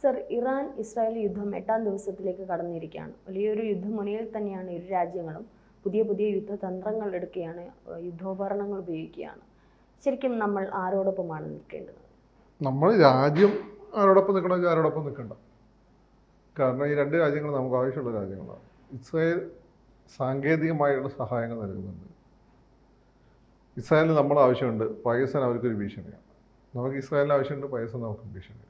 Sir, Iran Israel യുദ്ധം 8ാം ദിവസത്തിലേക്ക് കടന്നിരിക്കുകയാണ്. വലിയൊരു യുദ്ധമുനയിൽ തന്നെയാണ് ഇരു രാജ്യങ്ങളും. പുതിയ പുതിയ യുദ്ധതന്ത്രങ്ങൾ എടുക്കുകയാണ്, യുദ്ധോപകരണങ്ങൾ ഉപയോഗിക്കുകയാണ്. ശരിക്കും നമ്മൾ ആരോടൊപ്പമാണ് നിൽക്കേണ്ടത്? നമ്മൾ രാജ്യം ആരോടൊപ്പം നിൽക്കണമെങ്കിൽ ആരോടൊപ്പം നിൽക്കണ്ട. കാരണം ഈ രണ്ട് രാജ്യങ്ങൾ നമുക്ക് ആവശ്യമുള്ള രാജ്യങ്ങളാണ്. ഇസ്രായേൽ സാങ്കേതികമായുള്ള സഹായങ്ങൾ നൽകുന്നുണ്ട്. ഇസ്രായേലിന് നമ്മൾ ആവശ്യമുണ്ട്, പാകിസ്ഥാൻ അവർക്കൊരു ഭീഷണിയാണ്. നമുക്ക് ഇസ്രായേലിന് ആവശ്യമുണ്ട്, പാകിസ്ഥാൻ നമുക്ക് ഭീഷണിയാണ്.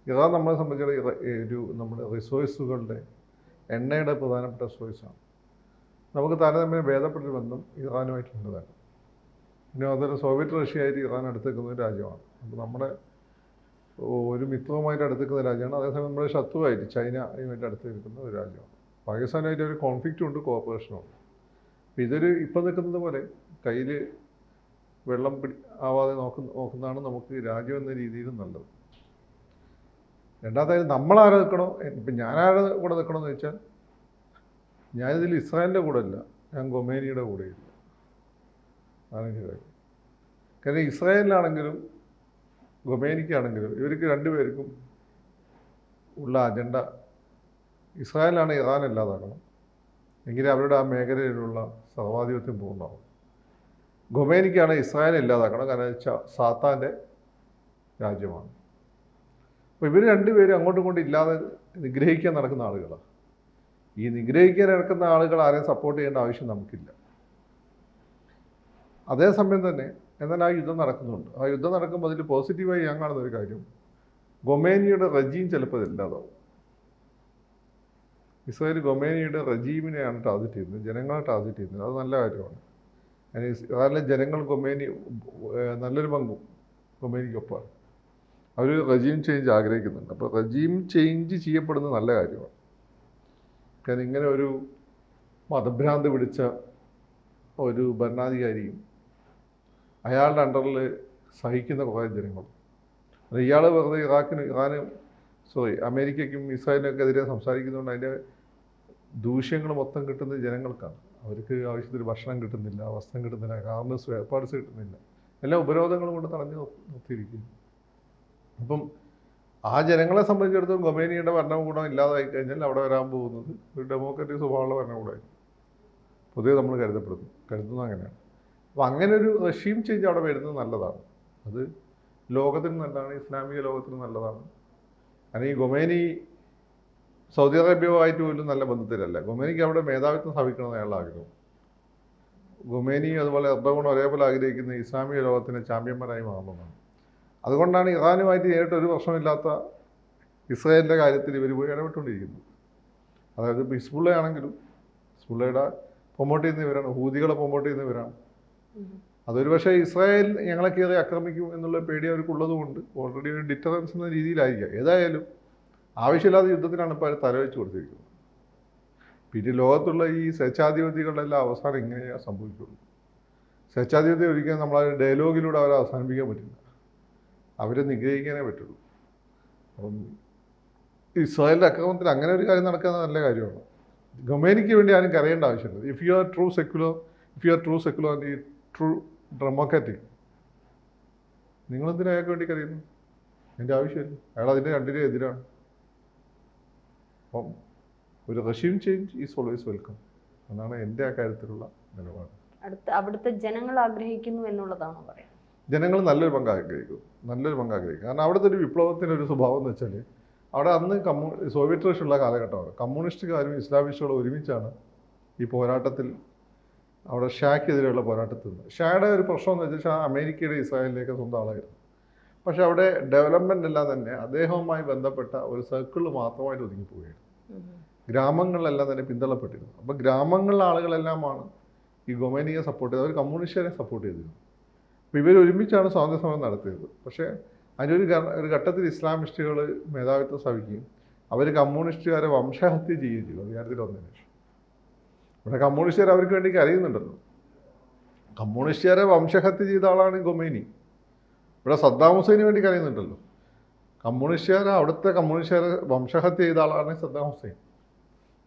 ഇറാൻ നമ്മളെ സംബന്ധിച്ചിടത്തോളം നമ്മുടെ റിസോഴ്സുകളുടെ എണ്ണയുടെ പ്രധാനപ്പെട്ട റിസോഴ്സാണ്. നമുക്ക് താരതമ്യം ഭേദപ്പെട്ടൊരു ബന്ധം ഇറാനുമായിട്ടുള്ളതാണ്. പിന്നെ അതൊരു സോവിയറ്റ് റഷ്യയായിട്ട് ഇറാൻ അടുത്തേക്കുന്ന ഒരു രാജ്യമാണ്. അപ്പോൾ നമ്മുടെ ഒരു മിത്രവുമായിട്ട് അടുത്തേക്കുന്ന രാജ്യമാണ്. അതേസമയം നമ്മുടെ ശത്രുവായിട്ട് ചൈനയുമായിട്ട് അടുത്ത് നിൽക്കുന്ന ഒരു രാജ്യമാണ്. പാകിസ്ഥാനുമായിട്ട് ഒരു കോൺഫ്ലിക്റ്റും ഉണ്ട്, കോഓപ്പറേഷനും ഉണ്ട്. അപ്പോൾ ഇപ്പം നിൽക്കുന്നത് പോലെ കയ്യിൽ വെള്ളം ആവാതെ നോക്കുന്നതാണ് നമുക്ക് രാജ്യം എന്ന രീതിയിൽ നല്ലത്. രണ്ടാമതായത് നമ്മളാരെ നിൽക്കണോ, ഇപ്പം ഞാനാരെ കൂടെ നിൽക്കണമെന്ന് വെച്ചാൽ ഞാനിതിൽ ഇസ്രായേലിൻ്റെ കൂടെ അല്ല, ഞാൻ ഖൊമേനിയുടെ കൂടെയില്ല. അതാണ് എനിക്ക് കാര്യം. കാരണം ഇസ്രായേലിലാണെങ്കിലും ഖൊമേനിക്കാണെങ്കിലും ഇവർക്ക് രണ്ടുപേർക്കും ഉള്ള അജണ്ട ഇസ്രായേലാണ് ഇറാൻ ഇല്ലാതാക്കണം, എങ്കിലും അവരുടെ ആ മേഖലയിലുള്ള സർവാധിപത്യം പൂർണ്ണമാവും. ഖൊമേനിക്കാണ് ഇസ്രായേൽ ഇല്ലാതാക്കണം, കാരണം സാത്താൻ്റെ രാജ്യമാണ്. അപ്പോൾ ഇവർ രണ്ടുപേരും അങ്ങോട്ടും ഇങ്ങോട്ടും ഇല്ലാതെ നിഗ്രഹിക്കാൻ നടക്കുന്ന ആളുകളാണ്. ഈ നിഗ്രഹിക്കാൻ നടക്കുന്ന ആളുകൾ ആരെയും സപ്പോർട്ട് ചെയ്യേണ്ട ആവശ്യം നമുക്കില്ല. അതേസമയം തന്നെ എന്നാൽ ആ യുദ്ധം നടക്കുന്നുണ്ട്. ആ യുദ്ധം നടക്കുമ്പോൾ അതിൽ പോസിറ്റീവായി ഞാൻ കാണുന്ന ഒരു കാര്യം, ഖൊമേനിയുടെ റജീം ചിലപ്പോൾ ഇല്ലാതാവും. ഇസ്രായേൽ ഖൊമേനിയുടെ റജീമിനെയാണ് ടാർഗറ്റ് ചെയ്യുന്നത്, ജനങ്ങളെ ടാർഗറ്റ് ചെയ്യുന്നത്. അത് നല്ല കാര്യമാണ്. ഇസ്രായേലിലെ ജനങ്ങൾ നല്ലൊരു പങ്കും ഖൊമേനിക്കൊപ്പമാണ്. അവർ റജീം ചേഞ്ച് ആഗ്രഹിക്കുന്നുണ്ട്. അപ്പോൾ റജീം ചേഞ്ച് ചെയ്യപ്പെടുന്നത് നല്ല കാര്യമാണ്. കാരണം ഇങ്ങനെ ഒരു മതഭ്രാന്ത് പിടിച്ച ഒരു ഭരണാധികാരിയും അയാളുടെ അണ്ടറിൽ സഹിക്കുന്ന കുറേ ജനങ്ങളും, അത് ഇയാൾ വെറുതെ അമേരിക്കയ്ക്കും ഇസ്രായേലിനൊക്കെ എതിരെ സംസാരിക്കുന്നതുകൊണ്ട് അതിൻ്റെ ദൂഷ്യങ്ങൾ മൊത്തം കിട്ടുന്നത് ജനങ്ങൾക്കാണ്. അവർക്ക് ആവശ്യത്തിന് ഭക്ഷണം കിട്ടുന്നില്ല, വസ്ത്രം കിട്ടുന്നില്ല, കാറിന് സ്പെയർ പാർട്സ് കിട്ടുന്നില്ല, എല്ലാ ഉപരോധങ്ങളും കൊണ്ട് തടഞ്ഞു നിർത്തിയിരിക്കുന്നു. അപ്പം ആ ജനങ്ങളെ സംബന്ധിച്ചിടത്തോളം ഖൊമേനിയുടെ ഭരണകൂടം ഇല്ലാതായി കഴിഞ്ഞാൽ അവിടെ വരാൻ പോകുന്നത് ഒരു ഡെമോക്രാറ്റിക് സ്വഭാവമുള്ള ഭരണകൂടമായിരിക്കും പൊതുവെ നമ്മൾ കരുതുന്നത് അങ്ങനെയാണ്. അപ്പോൾ അങ്ങനെ ഒരു റഷീം ചേഞ്ച് അവിടെ വരുന്നത് നല്ലതാണ്. അത് ലോകത്തിന് നല്ലതാണ്, ഇസ്ലാമിക ലോകത്തിന് നല്ലതാണ്. കാരണം ഈ ഖൊമേനി സൗദി അറേബ്യയുമായിട്ട് പോലും നല്ല ബന്ധത്തിലല്ല. ഖൊമേനിക്ക് അവിടെ മേധാവിത്വം സ്ഥാപിക്കണം അയാളുടെ ആഗ്രഹം. ഖൊമേനി അതുപോലെ എർദോഗൺ ഒരേപോലെ ആഗ്രഹിക്കുന്ന ഇസ്ലാമിക ലോകത്തിൻ്റെ ചാമ്പ്യന്മാരായി മാറുന്നതാണ്. അതുകൊണ്ടാണ് ഇറാനുമായിട്ട് നേരിട്ട് ഒരു പ്രശ്നമില്ലാത്ത ഇസ്രായേലിൻ്റെ കാര്യത്തിൽ ഇവർ പോയി ഇടപെട്ടുകൊണ്ടിരിക്കുന്നത്. അതായത് ഇപ്പോൾ ഹിസ്ബുള്ള ആണെങ്കിലും ഹിസ്ബുള്ളയുടെ പ്രൊമോട്ട് ചെയ്യുന്നവരാണ്, ഹൂതികളെ പ്രൊമോട്ട് ചെയ്യുന്നവരാണ്. അതൊരു പക്ഷേ ഇസ്രായേൽ ഞങ്ങളെ കയറി ആക്രമിക്കും എന്നുള്ള പേടി അവർക്കുള്ളതുകൊണ്ട് ഓൾറെഡി ഒരു ഡിറ്ററൻസ് എന്ന രീതിയിലായിരിക്കാം. ഏതായാലും ആവശ്യമില്ലാത്ത യുദ്ധത്തിനാണ് ഇപ്പോൾ അവർ തലവെച്ച് കൊടുത്തിരിക്കുന്നത്. പിന്നെ ലോകത്തുള്ള ഈ സ്വേച്ഛാധിപതികളെല്ലാം അവസാനം ഇങ്ങനെയാണ് സംഭവിക്കുള്ളൂ. സ്വേച്ഛാധിപത്യം ഒരിക്കലും നമ്മൾ ഡയലോഗിലൂടെ അവരെ അവസാനിപ്പിക്കാൻ പറ്റില്ല, അവരെ നിഗ്രഹിക്കാനേ പറ്റുള്ളൂ. അപ്പം ഇസ്രായേലിൻ്റെ ആക്രമണത്തിൽ അങ്ങനെ ഒരു കാര്യം നടക്കുന്നത് നല്ല കാര്യമാണ്. ഖൊമേനിക്ക് വേണ്ടി ആരും കരയേണ്ട ആവശ്യമില്ല. If you are true secular and true democratic, നിങ്ങളെന്തിനാ അയാൾക്ക് വേണ്ടി കരയുന്നു? അതിൻ്റെ ആവശ്യമില്ല. അയാൾ അതിൻ്റെ രണ്ടിനും എതിരാണ്. അപ്പം ഒരു റഷീം ചേഞ്ച് ഈസ് ഓൾവേസ് വെൽക്കം എന്നാണ് എൻ്റെ ആ കാര്യത്തിലുള്ള നിലപാട്. അവിടുത്തെ ജനങ്ങൾ ആഗ്രഹിക്കുന്നു എന്നുള്ളതാണോ പറയാം? ജനങ്ങൾ നല്ലൊരു പങ്ക് ആഗ്രഹിക്കും. കാരണം അവിടുത്തെ ഒരു വിപ്ലവത്തിനൊരു സ്വഭാവം എന്ന് വെച്ചാൽ അവിടെ അന്ന് സോവിയറ്റ് റഷ്യയുള്ള കാലഘട്ടമാണ്. കമ്മ്യൂണിസ്റ്റുകാരും ഇസ്ലാമിസ്റ്റുകളും ഒരുമിച്ചാണ് ഈ പോരാട്ടത്തിൽ അവിടെ ഷാക്കെതിരെയുള്ള പോരാട്ടത്തിൽ നിന്ന്. ഷായുടെ ഒരു പ്രശ്നം എന്ന് വെച്ചാൽ അമേരിക്കയുടെ ഇസ്രായേലിലേക്ക് സ്വന്തം ആളായിരുന്നു. പക്ഷെ അവിടെ ഡെവലപ്മെൻ്റ് എല്ലാം തന്നെ അദ്ദേഹവുമായി ബന്ധപ്പെട്ട ഒരു സർക്കിളിൽ മാത്രമായിട്ട് ഒതുങ്ങിപ്പോവുകയാണ്. ഗ്രാമങ്ങളിലെല്ലാം തന്നെ പിന്തള്ളപ്പെട്ടിരുന്നു. അപ്പോൾ ഗ്രാമങ്ങളിലെ ആളുകളെല്ലാമാണ് ഈ ഖൊമേനിയെ സപ്പോർട്ട് ചെയ്തത്, അവർ കമ്മ്യൂണിസ്റ്റുകാരെ സപ്പോർട്ട് ചെയ്തിരുന്നു. അപ്പോൾ ഇവർ ഒരുമിച്ചാണ് സ്വാതന്ത്ര്യ സമരം നടത്തിയത്. പക്ഷേ അതിനൊരു ഘട്ടത്തിൽ ഇസ്ലാമിസ്റ്റുകൾ മേധാവിത്വം സ്ഥാപിക്കുകയും അവർ കമ്മ്യൂണിസ്റ്റുകാരെ വംശഹത്യ ചെയ്യുകയും ചെയ്തു അധികാരത്തിൽ വന്നതിന് ശേഷം. ഇവിടെ കമ്മ്യൂണിസ്റ്റുകാർ അവർക്ക് വേണ്ടി കരയുന്നുണ്ടല്ലോ. കമ്മ്യൂണിസ്റ്റുകാരെ വംശഹത്യ ചെയ്ത ആളാണ് ഖൊമേനി. ഇവിടെ സദ്ദാം ഹുസൈന് വേണ്ടി കരയുന്നുണ്ടല്ലോ. അവിടുത്തെ കമ്മ്യൂണിസ്റ്റുകാരെ വംശഹത്യ ചെയ്ത ആളാണ് സദ്ദാം ഹുസൈൻ.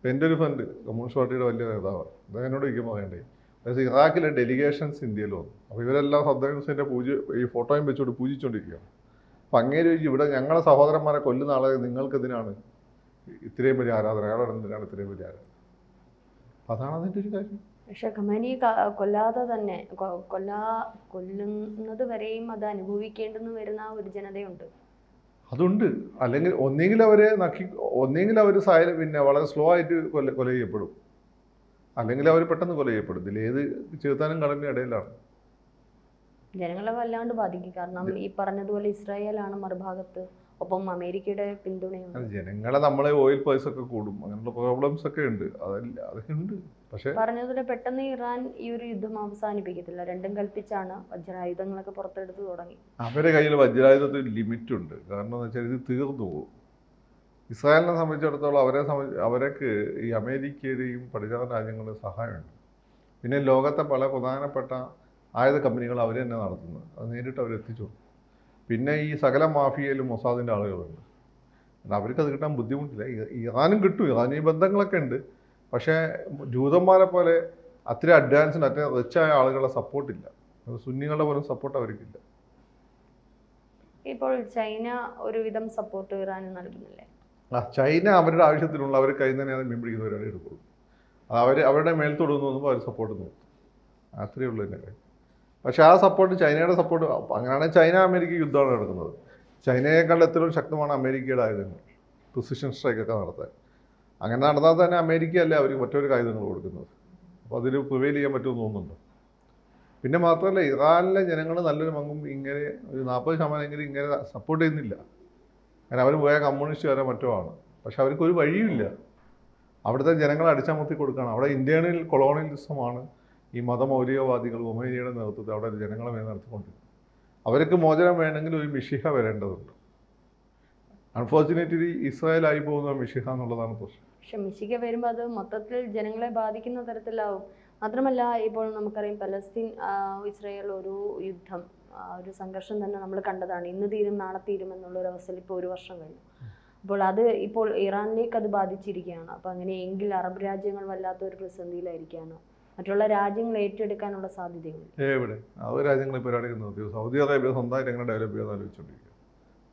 എൻ്റെ ഒരു ഫ്രണ്ട് കമ്മ്യൂണിസ്റ്റ് പാർട്ടിയുടെ വലിയ നേതാവാണ്. അദ്ദേഹത്തിനോട് ഇരിക്കുമ്പോൾ പറയണ്ടേ, അതായത് ഇറാഖിലെ ഡെലിഗേഷൻസ് ഇന്ത്യയിൽ വന്നു. അപ്പോൾ ഇവരെല്ലാം സദ്ദാം ഹുസൈൻ്റെ ഈ ഫോട്ടോയും വെച്ചുകൊണ്ട് പൂജിച്ചുകൊണ്ടിരിക്കുകയാണ്. അപ്പം അങ്ങേര് ചോദിച്ചു, ഇവിടെ ഞങ്ങളെ സഹോദരന്മാരെ കൊല്ലുന്ന ആളെ നിങ്ങൾക്ക് എന്തിനാണ് ഇത്രയും വലിയ ആരാധന, അയാളോട് എന്തിനാണ് ഇത്രയും വലിയ ആരാധന? അതാണ് അതിൻ്റെ ഒരു കാര്യം. പക്ഷെ ഖമേനിയെ കൊല്ലാതെ തന്നെ കൊല്ലുന്നത് വരെയും അത് അനുഭവിക്കേണ്ടെന്ന് വരുന്ന ഒരു ജനതയുണ്ട്. അതുണ്ട്. അല്ലെങ്കിൽ ഒന്നെങ്കിൽ അവർ പിന്നെ വളരെ സ്ലോ ആയിട്ട് കൊല ചെയ്യപ്പെടും, അല്ലെങ്കിൽ അവർ പെട്ടെന്ന് കൊല ചെയ്യപ്പെടും. ഇതിലേത് ചെറുത്താനും കടലിൻ്റെ ഇടയിലാണ്. ജനങ്ങളെ വല്ലാണ്ട് ബാധിക്കും. കാരണം ഈ പറഞ്ഞതുപോലെ ഇസ്രായേലാണ് മറുഭാഗത്ത്, ഒപ്പം അമേരിക്കയുടെ പിന്തുണയുണ്ട്. ജനങ്ങളെ നമ്മളെ ഓയിൽ പ്രൈസ് ഒക്കെ കൂടും, അങ്ങനെയുള്ള പ്രോബ്ലംസ് ഒക്കെ ഉണ്ട്. അതൊക്കെ ഉണ്ട്. പക്ഷേ പറഞ്ഞതുപോലെ പെട്ടെന്ന് ഇറാൻ ഈ ഒരു യുദ്ധം അവസാനിപ്പിക്കത്തില്ല. രണ്ടും കൽപ്പിച്ചാണ് വജ്രായുധങ്ങളൊക്കെ പുറത്തെടുത്ത് തുടങ്ങി. അവരുടെ കയ്യിൽ വജ്രായുധത്തിന് ലിമിറ്റ് ഉണ്ട്. കാരണം എന്ന് വെച്ചാൽ ഇത് തീർന്നു പോകും. ഇസ്രായേലിനെ സംബന്ധിച്ചിടത്തോളം അവർക്ക് ഈ അമേരിക്കയുടെയും പടിഞ്ഞാറൻ രാജ്യങ്ങളുടെ സഹായമുണ്ട്. പിന്നെ ലോകത്തെ പല പ്രധാനപ്പെട്ട ആയുധ കമ്പനികൾ അവർ തന്നെ നടത്തുന്നത്, അത് നേരിട്ട് അവരെത്തിച്ചു. പിന്നെ ഈ സകല മാഫിയയിലും മൊസാദിൻ്റെ ആളുകളുണ്ട്. അവർക്കത് കിട്ടാൻ ബുദ്ധിമുട്ടില്ല. ഇറാനും കിട്ടും, ഇറാനി ബന്ധങ്ങളൊക്കെ ഉണ്ട്. പക്ഷേ ജൂതന്മാരെ പോലെ അത്ര അഡ്വാൻസ്ഡ് അത്ര റിച്ചായ ആളുകളെ സപ്പോർട്ടില്ല. സുന്നികളുടെ പോലും സപ്പോർട്ട് അവർക്കില്ല. ഇപ്പോൾ ചൈന ഒരുവിധം സപ്പോർട്ട് ഇറാന് നൽകുന്നില്ലേ? ചൈന അവരുടെ ആവശ്യത്തിനുള്ള അവർ കയ്യിൽ തന്നെ മീൻ പിടിക്കുന്നവരാണ് എടുക്കുള്ളൂ. അവരുടെ മേൽത്തോട് നോക്കുമ്പോൾ അവർ സപ്പോർട്ട് നോക്കും. അത്രയേ ഉള്ളൂ എൻ്റെ കാര്യം. പക്ഷേ ആ സപ്പോർട്ട്, ചൈനയുടെ സപ്പോർട്ട്, അങ്ങനെയാണെങ്കിൽ ചൈന അമേരിക്ക യുദ്ധമാണ് നടക്കുന്നത്. ചൈനയെക്കാൾ എത്രയും ശക്തമാണ് അമേരിക്കയുടെ ആയുധങ്ങൾ, പ്രിസിഷൻ സ്ട്രൈക്കൊക്കെ നടത്താൻ. അങ്ങനെ നടന്നാൽ തന്നെ അമേരിക്കയല്ലേ അവർ മറ്റൊരു ആയുധങ്ങൾ കൊടുക്കുന്നത്. അപ്പോൾ അതിൽ പ്രിവെയിൽ ചെയ്യാൻ പറ്റുമെന്ന് തോന്നുന്നുണ്ട്. പിന്നെ മാത്രമല്ല, ഇറാനിലെ ജനങ്ങൾ നല്ലൊരു പങ്കും ഇങ്ങനെ ഒരു 40% ഇങ്ങനെ സപ്പോർട്ട് ചെയ്യുന്നില്ല. കാരണം അവർ പോയ കമ്മ്യൂണിസ്റ്റുകാരോ മറ്റോ ആണ്. പക്ഷെ അവർക്കൊരു വഴിയുമില്ല. അവിടുത്തെ ജനങ്ങളെ അടിച്ചമർത്തി കൊടുക്കുകയാണ്. അവിടെ ഇന്ത്യയിൽ കൊളോണിയലിസമാണ് ഈ മതമൗലികവാദികൾ ഖൊമൈനിയുടെ നേതൃത്വത്തിൽ അവിടെ ജനങ്ങളെ മേൽ നടത്തിക്കൊണ്ടിരിക്കുന്നത്. അവർക്ക് മോചനം വേണമെങ്കിൽ ഒരു മിഷിഹ വരേണ്ടതുണ്ട്. അൺഫോർച്ചുനേറ്റ്ലി ഇസ്രായേലായി പോകുന്ന മിഷിഹ എന്നുള്ളതാണ് പ്രശ്നം. പക്ഷെ മിഷിഹ വരുമ്പോൾ അത് മൊത്തത്തിൽ ജനങ്ങളെ ബാധിക്കുന്ന തരത്തിലാവും. മാത്രമല്ല, ഇപ്പോൾ നമുക്കറിയാം പലസ്തീൻ ഇസ്രായേൽ ഒരു യുദ്ധം, ഒരു സംഘർഷം തന്നെ നമ്മൾ കണ്ടതാണ്. ഇന്ന് തീരും നാളെ തീരും എന്നുള്ളൊരു അവസ്ഥയിൽ ഇപ്പോൾ 1 വർഷം കഴിഞ്ഞു. ഇപ്പോൾ ഇറാനിലേക്ക് അത് ബാധിച്ചിരിക്കുകയാണ്. അപ്പോൾ അങ്ങനെയെങ്കിൽ അറബ് രാജ്യങ്ങൾ വല്ലാത്തൊരു പ്രതിസന്ധിയിലായിരിക്കുകയാണ്. മറ്റുള്ള രാജ്യങ്ങൾ ഏറ്റെടുക്കാനുള്ള സാധ്യതയുണ്ട്. എവിടെ അത് രാജ്യങ്ങൾ ഇപ്പോൾ നിർത്തി. സൗദി അറേബ്യ സ്വന്തമായിട്ട് എങ്ങനെ ഡെവലപ്പ് ചെയ്യാൻ ആലോചിച്ചുകൊണ്ടിരിക്കുക.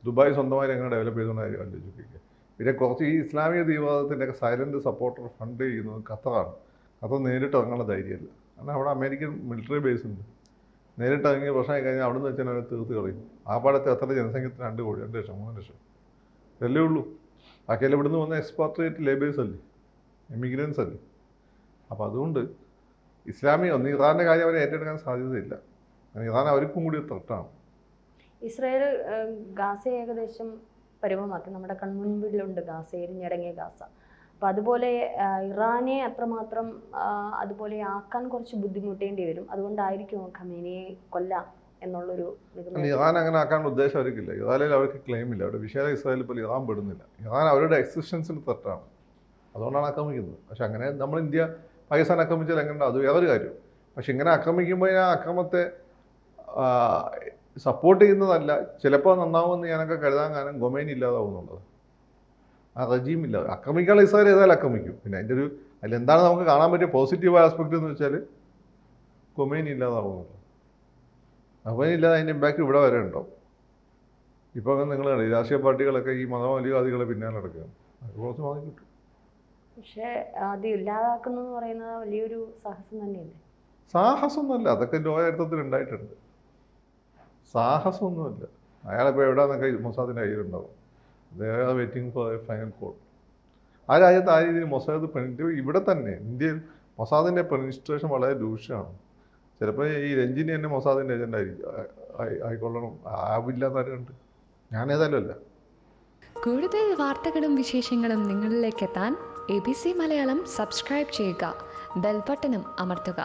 ദുബായ് സ്വന്തമായിട്ട് എങ്ങനെ ഡെവലപ്പ് ചെയ്തുകൊണ്ട് ആലോചിച്ചുകൊണ്ടിരിക്കുക. പിന്നെ കുറച്ച് ഈ ഇസ്ലാമിക തീവ്രവാദത്തിൻ്റെ ഒക്കെ സൈലൻറ്റ് സപ്പോർട്ടർ ഫണ്ട് ചെയ്യുന്നത് ഖത്തറാണ്. ഖത്തർ നേരിട്ട് ഇറങ്ങാനുള്ള ധൈര്യമില്ല. കാരണം അവിടെ അമേരിക്കൻ മിലിറ്ററി ബേസ് ഉണ്ട്. നേരിട്ട് ഇറങ്ങിയ പ്രശ്നമായി കഴിഞ്ഞാൽ അവിടെ നിന്ന് വെച്ചാൽ അവരെ തീർത്ത് കളയും. ആ പാടത്ത് എത്ര ജനസംഖ്യത്തിന് 2 കോടി, 2 ലക്ഷം, 3 ലക്ഷം ഇതല്ലേ ഉള്ളൂ. ബാക്കിയെല്ലാം ഇവിടുന്ന് വന്ന എക്സ്പാട്രിയേറ്റ് ലേബേഴ്സ് അല്ലേ, എമിഗ്രൻസ് അല്ലേ. അപ്പോൾ അതുകൊണ്ട് ഇറാൻ്റെ കാര്യം അവരെ ഏറ്റെടുക്കാൻ സാധ്യതയില്ല. ഇറാൻ അവർക്കും കൂടി ത്രട്ടാണ്. ഇസ്രായേൽ ഗാസ ഏകദേശം പരുവമാക്കി. നമ്മുടെ കൺമുൻപിലുണ്ട് ഗാസ, എരിഞ്ഞടങ്ങിയ ഗാസ. അപ്പം അതുപോലെ ഇറാനെ അത്രമാത്രം അതുപോലെ ആക്കാൻ കുറച്ച് ബുദ്ധിമുട്ടേണ്ടി വരും. അതുകൊണ്ടായിരിക്കും ഖമേനിയെ കൊല്ലാം എന്നുള്ളൊരു ഇറാൻ അങ്ങനെ ആക്കാനുള്ള ഉദ്ദേശം അവർക്കില്ല. ഇറാനിൽ അവർക്ക് ക്ലെയിം ഇല്ല. അവിടെ വിശാല ഇസ്രായേലിൽ പോലും ഇറാൻ പെടുന്നില്ല. ഇറാൻ അവരുടെ എക്സിസ്റ്റൻസിന് ത്രട്ടാണ്. അതുകൊണ്ടാണ് ആക്രമിക്കുന്നത്. പക്ഷെ അങ്ങനെ നമ്മൾ ഇന്ത്യ പാകിസ്ഥാൻ ആക്രമിച്ചാൽ എങ്ങനെ, അത് വേറൊരു കാര്യം. പക്ഷെ ഇങ്ങനെ ആക്രമിക്കുമ്പോൾ ആ അക്രമത്തെ സപ്പോർട്ട് ചെയ്യുന്നതല്ല. ചിലപ്പോൾ നന്നാവുമെന്ന് ഞാനൊക്കെ കരുതാൻ കാരണം ഖൊമൈനി ഇല്ലാതാവുന്നുള്ളത്. ആ റജീം ഇല്ല. ആക്രമിക്കാനുള്ള ഇസ്രായേൽ ഏതായാലും ആക്രമിക്കും. പിന്നെ അതിലെന്താണ് നമുക്ക് കാണാൻ പറ്റിയ പോസിറ്റീവ് ആസ്പെക്റ്റ് എന്ന് വെച്ചാൽ ഖൊമൈനി ഇല്ലാതാവുന്നുള്ളത്. ഖൊമൈനി ഇല്ലാതെ അതിൻ്റെ ഇമ്പാക്റ്റ് ഇവിടെ വരെ ഉണ്ടാവും. ഇപ്പോൾ നിങ്ങൾ രാഷ്ട്രീയ പാർട്ടികളൊക്കെ ഈ മതമൗലികവാദികളെ പിന്നാലെ നടക്കുകയാണ്. അത് കുറച്ച് മാറി കിട്ടും. പക്ഷേ അത് ഇല്ലാതാക്കുന്നത് പറയുന്നത് വലിയൊരു സാഹസം തന്നെയല്ലേ? സാഹസമൊന്നുമല്ല, അതൊക്കെ ലോകചരിത്രത്തിൽ ഉണ്ടായിട്ടുണ്ട്. സാഹസമൊന്നുമല്ല. അയാളിപ്പോൾ എവിടെയാണെന്നൊക്കെ മൊസാദിൻ്റെ കയ്യിലുണ്ടാവും. അദ്ദേഹം waiting for A final call. ആ രാജ്യത്ത് ആ രീതിയിൽ മൊസാദ് ഇവിടെ തന്നെ ഇന്ത്യയിൽ മൊസാദിൻ്റെ പെനിട്രേഷൻ വളരെ രൂക്ഷമാണ്. ചിലപ്പോൾ ഈ രഞ്ജിനി തന്നെ മൊസാദിൻ്റെ ഏജൻ്റ് ആയിക്കൊള്ളണം, ആവില്ലാത്തവരുണ്ട്. ഞാനേതായാലും അല്ല. കൂടുതൽ വാർത്തകളും വിശേഷങ്ങളും നിങ്ങളിലേക്ക് എത്താൻ ABC മലയാളം സബ്സ്ക്രൈബ് ചെയ്യുക, ബെൽ ബട്ടണും അമർത്തുക.